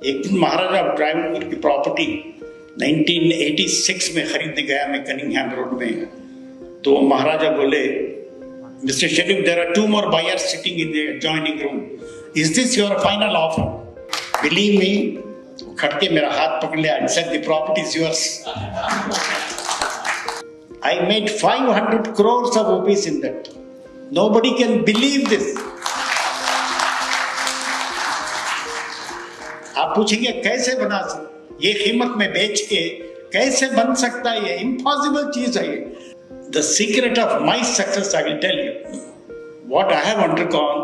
एक दिन महाराजा ट्राइवल की प्रॉपर्टी 1986 में खरीदने गया मैं कनिंगहैम रोड में, तो महाराजा बोले, mister Sharif, there are 2 more buyers sitting in the adjoining room. Is this your final offer? Believe me, खड़के मेरा हाथ पकड़ लिया and said, the property is yours. I made 500 crores of rupees in that. Nobody can believe this. आप पूछेंगे कैसे बना सकते, ये कीमत में बेच के कैसे बन सकता है, ये इम्पॉसिबल चीज है ये. The secret of my success, I will tell you. What I have undergone,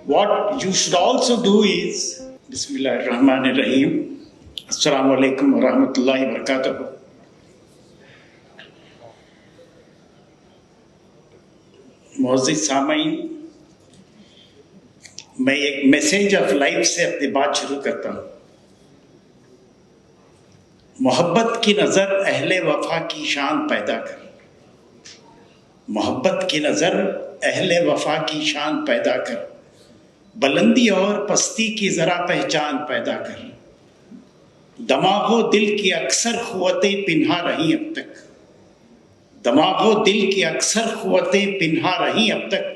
what you should also do is, Bismillahirrahmanirrahim. Assalamu alaikum wa rahmatullahi wa barakatuh. मोअज़्ज़िज़ सामईन, मैं एक मैसेज ऑफ लाइफ से अपनी बात शुरू करता हूँ. मोहब्बत की नज़र अहले वफा की शान पैदा कर. मोहब्बत की नज़र अहले वफा की शान पैदा कर. बुलंदी और पस्ती की ज़रा पहचान पैदा कर. दमागो दिल की अक्सर क़ुव्वतें पिन्हा रही अब तक. दमागो दिल की अक्सर क़ुव्वतें पिन्हा रही अब तक.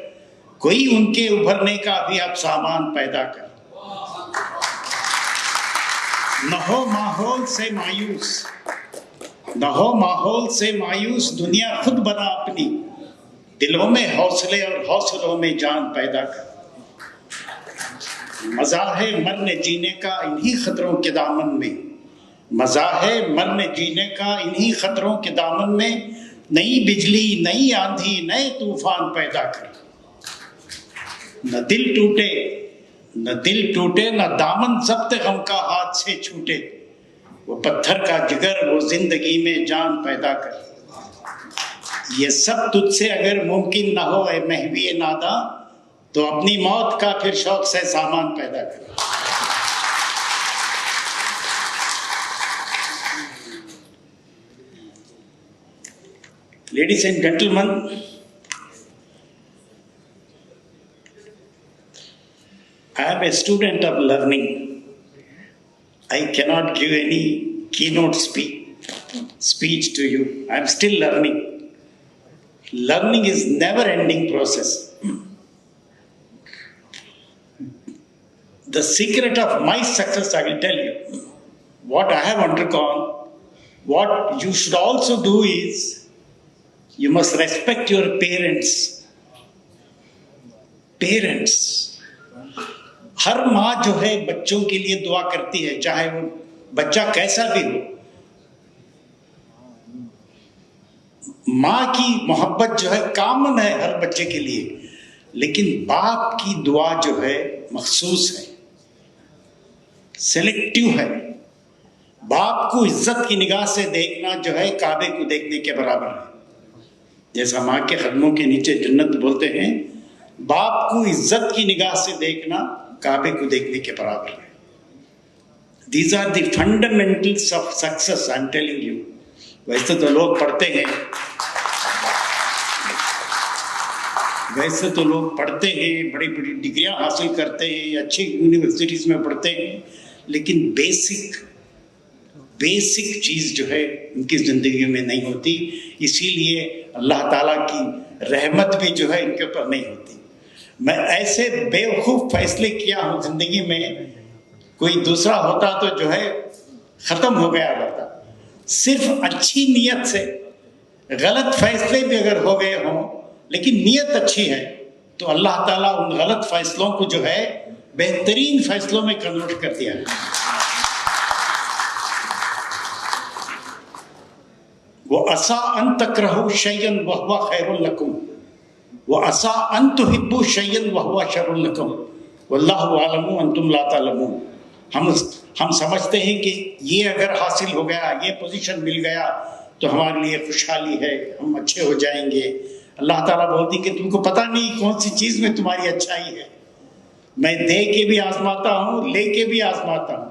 कोई उनके उभरने का भी अब सामान पैदा कर. न हो माहौल से मायूस, न हो माहौल से मायूस, दुनिया खुद बना अपनी. दिलों में हौसले और हौसलों में जान पैदा कर. मज़ा है मरने जीने का इन्हीं खतरों के दामन में. मज़ा है मरने जीने का इन्हीं खतरों के दामन में. नई बिजली, नई आंधी, नए तूफान पैदा कर. न दिल टूटे, न दिल टूटे, न दामन ज़ब्त गम का हाथ से छूटे. वो पत्थर का जिगर, वो जिंदगी में जान पैदा कर. ये सब तुझसे अगर मुमकिन ना हो ए महवी नादा, तो अपनी मौत का फिर शौक से सामान पैदा कर. Ladies and gentlemen, I am a student of learning. I cannot give any keynote speech to you. I am still learning. Learning is never-ending process. The secret of my success, I will tell you. What I have undergone, what you should also do is, you must respect your parents. Parents. हर माँ जो है बच्चों के लिए दुआ करती है, चाहे वो बच्चा कैसा भी हो. माँ की मोहब्बत जो है कामन है हर बच्चे के लिए, लेकिन बाप की दुआ जो है मखसूस है, सिलेक्टिव है. बाप को इज्जत की निगाह से देखना जो है काबे को देखने के बराबर है. जैसा माँ के कदमों के नीचे जन्नत बोलते हैं, बाप को इज्जत की निगाह से देखना काबे को देखने के बराबर है. These are the fundamentals of success, I am telling you. वैसे तो लोग पढ़ते हैं, वैसे तो लोग पढ़ते हैं, बड़ी बड़ी डिग्रियां हासिल करते हैं, अच्छी यूनिवर्सिटीज में पढ़ते हैं, लेकिन बेसिक चीज़ जो है उनकी ज़िंदगी में नहीं होती. इसीलिए अल्लाह ताला की रहमत भी जो है इनके ऊपर नहीं होती. मैं ऐसे बेवकूफ़ फैसले किया हूँ ज़िंदगी में, कोई दूसरा होता तो जो है ख़त्म हो गया होता. सिर्फ अच्छी नीयत से गलत फैसले भी अगर हो गए हों, लेकिन नीयत अच्छी है, तो अल्लाह ताला उन गलत फैसलों को जो है बेहतरीन फैसलों में कन्वर्ट कर दिया है. वो असा अन तकरहु शय्यन वहुवा खैरुल लकुम, वो असा अन तुहिब्बु शय्यन वहुवा शर्रुल लकुम, वल्लाहु आलमु अंतुम ला तालमून. हम समझते हैं कि ये अगर हासिल हो गया, ये पोजीशन मिल गया, तो हमारे लिए खुशहाली है, हम अच्छे हो जाएंगे. अल्लाह ताला बोलती कि तुमको पता नहीं कौन सी चीज़ में तुम्हारी अच्छाई है. मैं दे के भी आजमाता हूँ, ले के भी आजमाता हूँ.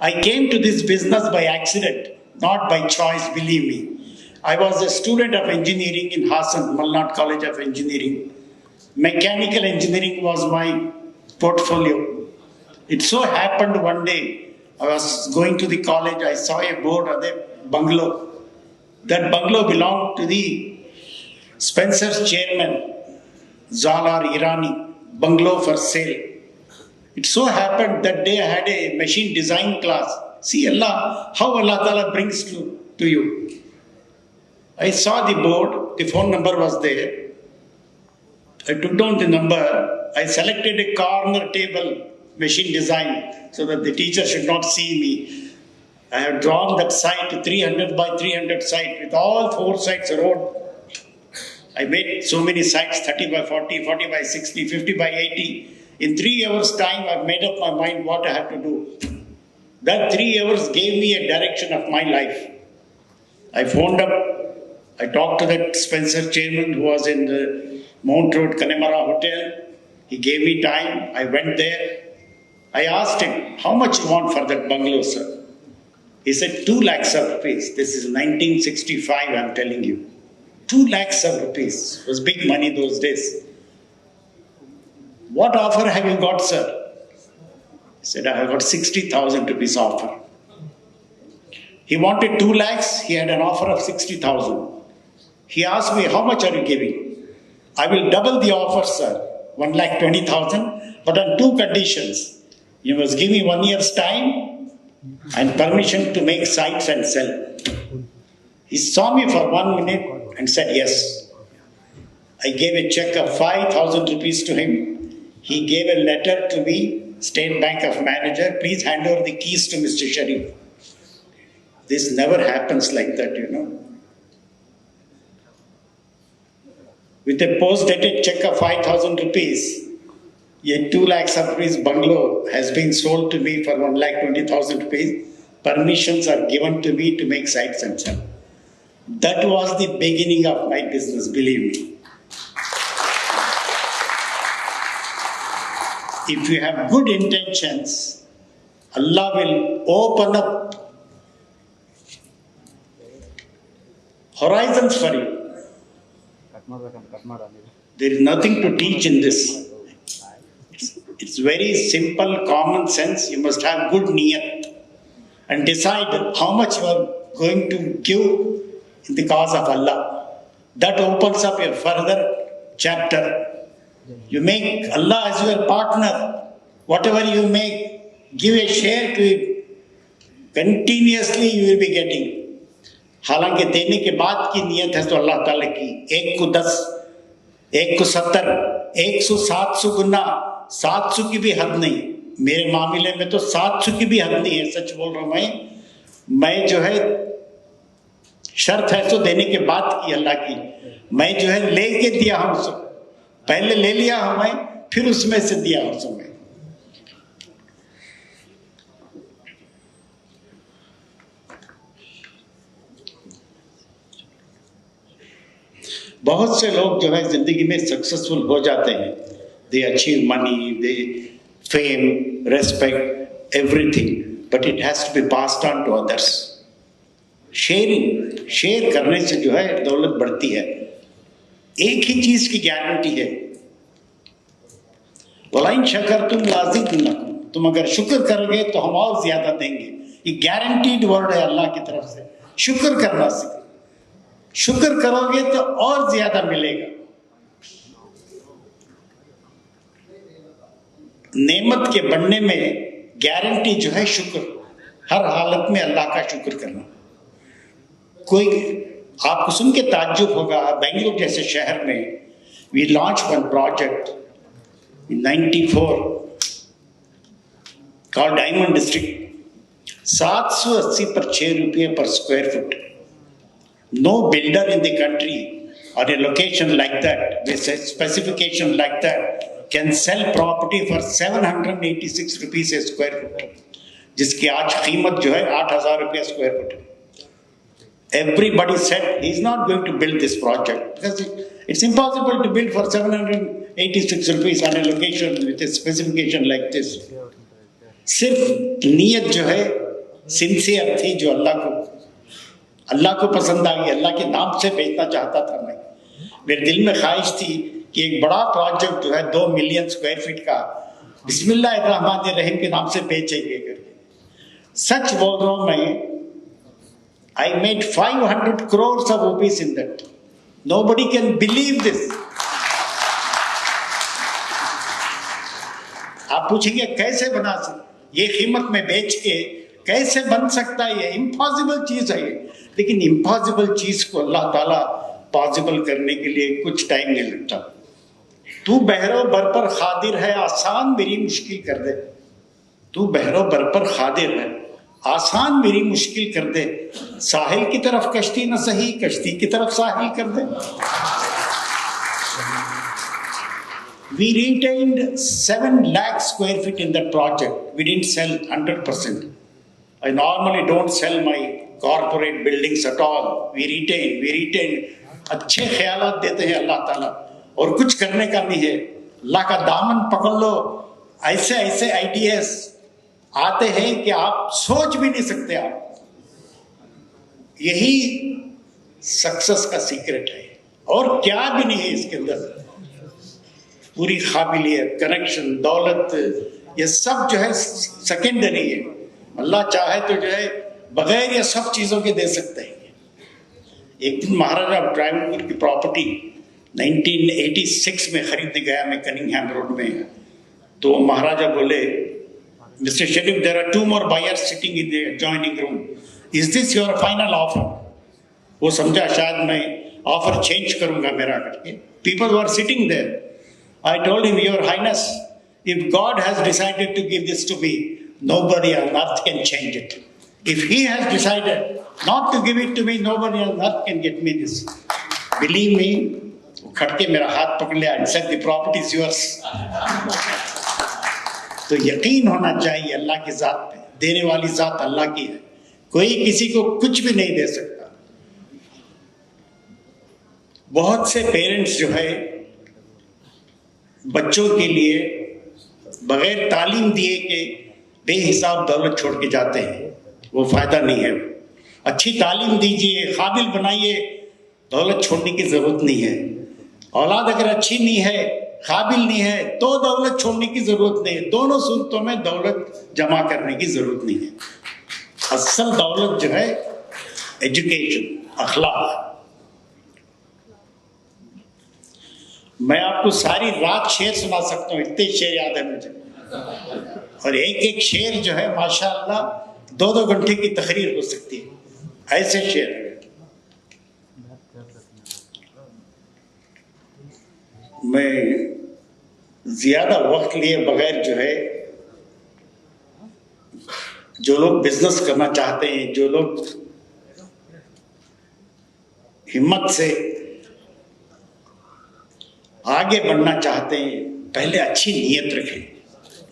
I came to this business by accident, not by choice, believe me. I was a student of engineering in Hassan, Malnad College of Engineering. Mechanical engineering was my portfolio. It so happened one day, I was going to the college, I saw a board of the bungalow. That bungalow belonged to the Spencer's chairman, Zalar Irani, bungalow for sale. It so happened that day I had a machine design class. See Allah, how Allah Ta'ala brings to you. I saw the board, the phone number was there. I took down the number. I selected a corner table, machine design, so that the teacher should not see me. I have drawn that site, 300 by 300 site, with all 4 sides road. I made so many sites, 30 by 40, 40 by 60, 50 by 80. In 3 hours time, I've made up my mind what I have to do. That 3 hours gave me a direction of my life. I phoned up, I talked to that Spencer chairman who was in the Mount Road Connemara Hotel. He gave me time. I went there. I asked him, how much you want for that bungalow, sir? He said, 2 lakhs of rupees. This is 1965, I'm telling you. 2 lakhs of rupees. It was big money those days. What offer have you got, sir? He said, I have got 60,000 rupees offer. He wanted 2 lakhs. He had an offer of 60,000. He asked me, how much are you giving? I will double the offer, sir. 1,20,000, but on 2 conditions. You must give me 1 year's time and permission to make sites and sell. He saw me for 1 minute and said yes. I gave a check of 5,000 rupees to him. He gave a letter to me, State Bank of Manager, please hand over the keys to Mr. Sharif. This never happens like that, you know. With a post-dated check of 5,000 rupees, a 2 lakhs of rupees bungalow has been sold to me for 1,20,000 rupees. Permissions are given to me to make sites and sell. That was the beginning of my business, believe me. If you have good intentions, Allah will open up horizons for you. There is nothing to teach in this. It's very simple, common sense. You must have good niyat and decide how much you are going to give in the cause of Allah. That opens up a further chapter. You make Allah as your partner. Whatever you make, give a share to it. Continuously you will be getting. हालांकि देने के बाद की नियत है तो अल्लाह ताला की 1 को 10, 1 को 70, 100, 700 गुना, 700 की भी हद नहीं. मेरे मामले में तो 700 की भी हद नहीं है. सच बोल रहा हूँ मैं जो है शर्त है तो देने के बाद की अल्लाह की. मैं जो है लेके दिया हूँ, पहले ले लिया हूँ मैं, फिर उसमें से दिया हूँ मैं. बहुत से लोग जो है जिंदगी में सक्सेसफुल हो जाते हैं. They achieve money, they fame, respect, everything, but it has to be passed on to others. Share करने से जो है दौलत बढ़ती है. एक ही चीज की गारंटी है, वलाइन शकरतुम लाज़िदन्नकुम, तुम अगर शुक्र करोगे तो हम और ज्यादा देंगे. ये गारंटीड वर्ड है अल्लाह की तरफ से. शुक्र करना सीखो. शुक्र करोगे तो और ज्यादा मिलेगा. नेमत के बढ़ने में गारंटी जो है शुक्र. हर हालत में अल्लाह का शुक्र करना. कोई आपको सुन के ताज्जुब होगा, बेंगलुरु जैसे शहर में we launch one project in 94 called Diamond District. 780 पर 6 रुपये पर square foot. No builder in the country or a location like that, with a specification like that, can sell property for 786 rupees a square foot, जिसकी आज कीमत जो है 8,000 रुपया square foot. Everybody said he is not going to build this project because it's impossible to build for 786 rupees on a location with a specification like this. सिर्फ नीयत जो है सिंसियर थी, जो अल्लाह को पसंद आ गई. अल्लाह के नाम से बेचना चाहता था मैं. मेरे दिल में ख्वाहिश थी कि एक बड़ा प्रोजेक्ट जो है 2 मिलियन स्क्वायर फीट का बिस्मिल्लाहिर्रहमानिर्रहीम के नाम से बेचेंगे करके। सच बोल रहा हूं मैं, I made 500 crores of rupees in that. Nobody can believe this. आप पूछेंगे कैसे बना सकते, ये कीमत में बेच के कैसे बन सकता है? ये इम्पॉसिबल चीज है ये। लेकिन इम्पॉसिबल चीज को अल्लाह ताला पॉसिबल करने के लिए कुछ टाइम नहीं लगता। तू बहरो बर पर खादिर है, आसान मेरी मुश्किल कर दे। तू बहरो बर पर खादिर है, आसान मेरी मुश्किल कर दे। साहिल की तरफ कश्ती न सही, कश्ती की तरफ साहिल कर दे। We retained 7 lakh square feet in that project. We didn't sell 100%. I normally don't sell my corporate buildings at all. We retain. अच्छे ख्यालात देते हैं अल्लाह ताला, और कुछ करने का नहीं है। अल्लाह का दामन पकड़ लो, ऐसे ऐसे आइडियाज आते हैं कि आप सोच भी नहीं सकते। आप, यही सक्सेस का सीक्रेट है, और क्या भी नहीं है इसके अंदर। पूरी काबिलियत, कनेक्शन, दौलत, ये सब जो है सेकेंडरी है। अल्लाह चाहे तो जो है बगैर ये सब चीजों के दे सकते हैं। एक दिन महाराजा ट्रायंगल की प्रॉपर्टी 1986 में खरीदने गया मैं कनिंगहैम रोड में, तो महाराजा बोले, Mr. Sharif, there are 2 more buyers sitting in the adjoining room. Is this your final offer? वो समझा शायद मैं ऑफर चेंज करूंगा मेरा करके। People were sitting there. I told him, Your Highness, if God has decided to give this to me, nobody on earth can change it. If He has decided not to give it to me, nobody on earth can get me this. Believe me, वो खटके मेरा हाथ पकड़ लिया and said, the property is yours. तो यकीन होना चाहिए अल्लाह की जात पे। देने वाली जात अल्लाह की है, कोई किसी को कुछ भी नहीं दे सकता। बहुत से पेरेंट्स जो है बच्चों के लिए बगैर तालीम दिए के बेहिसाब दौलत छोड़ के जाते हैं, वो फायदा नहीं है। अच्छी तालीम दीजिए, काबिल बनाइए, दौलत छोड़ने की जरूरत नहीं है। औलाद अगर अच्छी नहीं है, काबिल नहीं है, तो दौलत छोड़ने की जरूरत नहीं है। दोनों सूरतों में दौलत जमा करने की जरूरत नहीं है। असल दौलत जो है एजुकेशन, अखलाक। मैं आपको सारी रात शेर सुना सकता हूँ, इतने शेर याद है मुझे, और एक एक शेर जो है माशाअल्लाह 2-2 घंटे की तकरीर हो सकती है, ऐसे शेर है। मैं ज्यादा वक्त लिए बगैर जो है, जो लोग बिजनेस करना चाहते हैं, जो लोग हिम्मत से आगे बढ़ना चाहते हैं, पहले अच्छी नीयत रखें।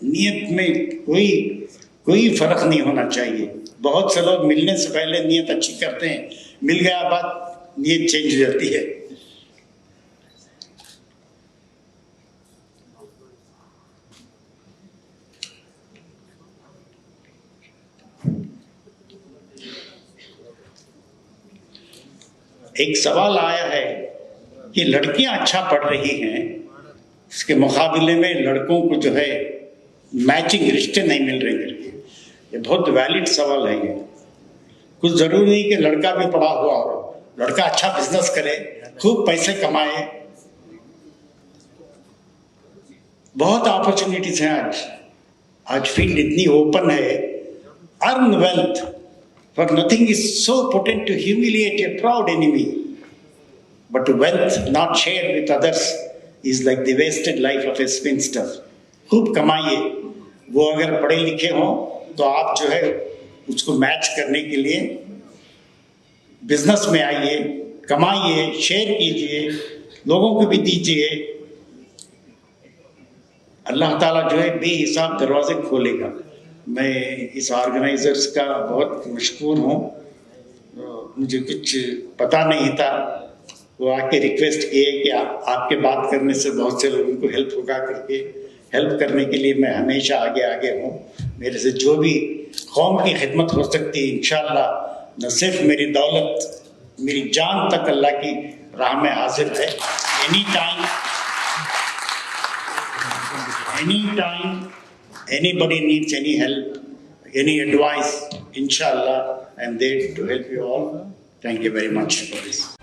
नीयत में कोई फर्क नहीं होना चाहिए। बहुत से लोग मिलने से पहले नीयत अच्छी करते हैं, मिल गया बाद नीयत चेंज हो जाती है। एक सवाल आया है कि लड़कियां अच्छा पढ़ रही हैं, इसके मुकाबले में लड़कों को जो है मैचिंग रिश्ते नहीं मिल रहे करके। ये बहुत वैलिड सवाल है। ये कुछ जरूरी नहीं कि लड़का भी पढ़ा हुआ हो, लड़का अच्छा बिजनेस करे, खूब पैसे कमाए। बहुत अपॉर्चुनिटीज हैं आज फील्ड इतनी ओपन है। Earn wealth, for nothing is so potent to humiliate a proud enemy, but wealth not shared with others is like the wasted life of a spinster. खूब कमाइए, वो अगर पढ़े लिखे हों तो आप जो है उसको मैच करने के लिए बिजनेस में आइए, कमाइए, शेयर कीजिए, लोगों को भी दीजिए। अल्लाह ताला जो है बेहिसाब दरवाजे खोलेगा। मैं इस ऑर्गेनाइजर्स का बहुत मशकूर हूँ। मुझे कुछ पता नहीं था, वो आके रिक्वेस्ट किए कि आपके बात करने से बहुत से लोगों को हेल्प होगा करके, हेल्प करने के लिए मैं हमेशा आगे हूँ। मेरे से जो भी कौम की खिदमत हो सकती है इंशाअल्लाह, न सिर्फ मेरी दौलत, मेरी जान तक अल्लाह की राह में हाजिर है। Anytime anybody needs any help, any advice, inshallah, I am there to help you all. Thank you very much for this.